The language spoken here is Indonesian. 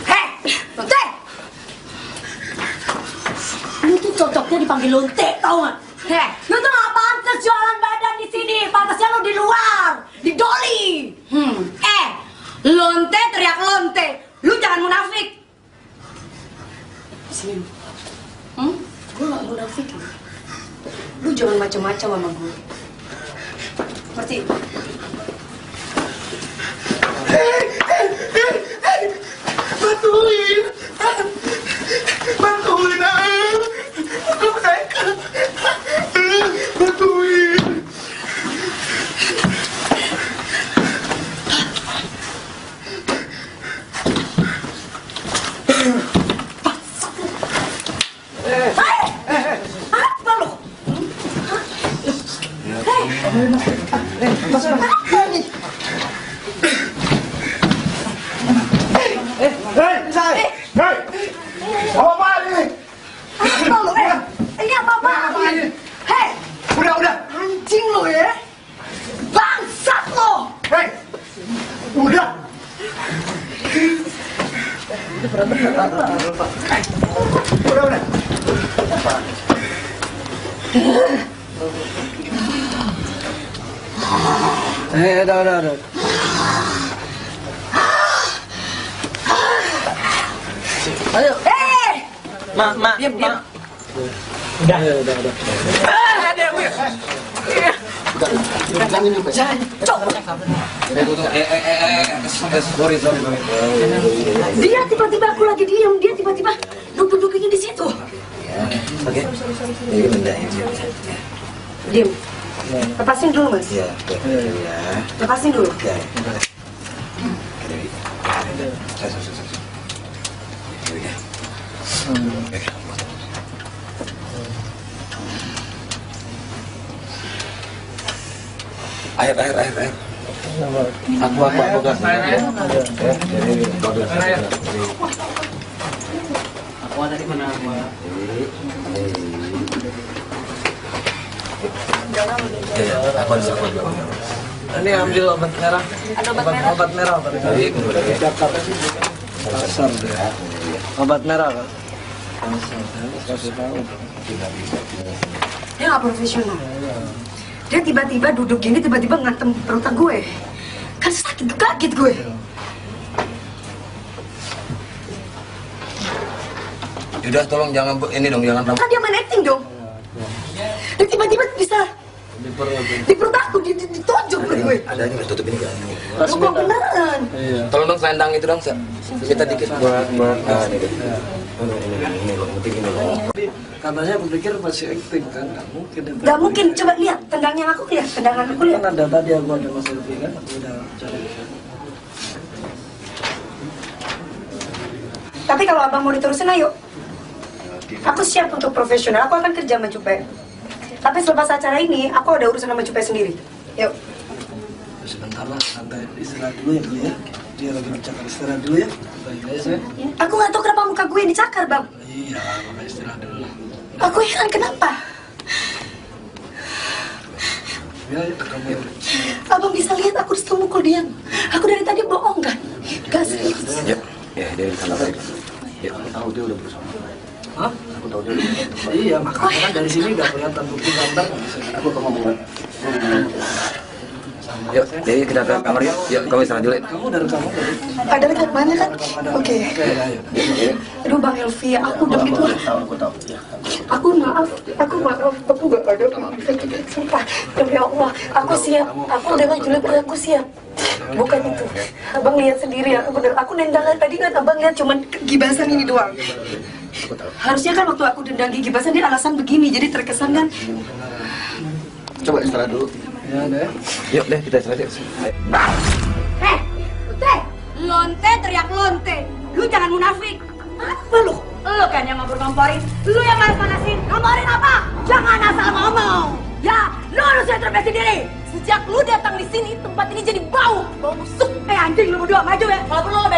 Hei, Lonte! Lu tuh cocoknya dipanggil Lonte, tau gak? Hei, lu tuh gak pantas jualan badan di sini, pantasnya lu di luar, di doli. Lonte teriak Lonte, lu jangan munafik. Sini. Gue gak munafik. Lu jangan macam-macam sama gue. Ngerti? Bantuin! Bantuin aku! Bantuin! Apa lo? Apa lo? Ini apa-apaan? Hei! Udah! Anjing lo ya! Bangsat lo! Hei! Udah! Udah! Udah. Ayo! Mak. Diam. Udah. Sorry. Dia tiba-tiba aku lagi diam, dia tiba-tiba duduk-duduknya di situ. Oke. Jadi benda ya. Diam. Lepasin dulu, Mas. Iya. Lepasin dulu. Ya. Air. Aku gas. Aku tadi mana? Aku harus Ini ambil obat merah. Ada obat merah. Obat merah apa tadi? Pasar deh. Obat merah kan? Kasih tahu. Dia nggak profesional. Dia tiba-tiba duduk gini, tiba-tiba ngantem perut gue. Kan sakit, kaget gue. Udah tolong jangan jangan Kan dia main acting dong. Dan tiba-tiba bisa di perut aku, ditonjok perut gue. ada ini tutup ini kan. Lu kok beneran? Iya. Tolong dong selendang itu dong, kita dikit buat ini loh, penting ini loh. Katanya aku pikir masih acting kan, nggak mungkin. Gak mungkin, coba lihat tendangnya aku lihat, tendangan aku lihat. Kan ada tadi aku ada mas selfie kan, aku udah cari. Tapi kalau abang mau diterusin, ayo. Aku siap untuk profesional, aku akan kerja sama Cupe. Tapi selepas acara ini, aku ada urusan sama Cupe sendiri. Yuk. Sebentar lah, santai istirahat dulu ya kali ya. Dia lagi dicakar, istirahat dulu ya. Baik aja saya. Aku nggak tahu kenapa muka gue dicakar, Bang. Iya, makanya istirahat dulu lah. Aku heran kenapa. Ya, kamu. Abang bisa lihat aku disitu mukul dia. Aku dari tadi bohong kan? Gak serius. Ya, dari sana tadi. Ya, aku tahu dia udah berusaha. Hah? Aku tahu dia udah berusaha. Iya, makanya kan dari sini nggak kelihatan bukti gambar. Aku ke ngomong. Yuk, jadi kita ke kamar yuk. Yuk, kamu istirahat dulu. Kamu dari kamu tadi? Ada dekat mana kan? Oke. Ayo. Aduh Bang Elvi, aku udah gitu. Aku maaf, aku gak ada. Sumpah, demi Allah, aku siap. Aku udah ngajuin, aku siap. Bukan itu. Abang lihat sendiri, aku nendang tadi kan abang lihat cuman gibasan ini doang. Harusnya kan waktu aku dendang gibasan dia alasan begini, jadi terkesan kan. Coba istirahat dulu. Ya, deh. Yuk deh, kita istirahat yuk. Heh, Lonte teriak Lonte. Lu jangan munafik. Apa lu? Lu kan yang ngompor-ngomporin. Lu yang manas-manasin. Ngomporin apa? Jangan asal ngomong. Ya, lu harus introspeksi diri. Sejak lu datang di sini, tempat ini jadi bau busuk. Anjing lu berdua maju ya. Kalau perlu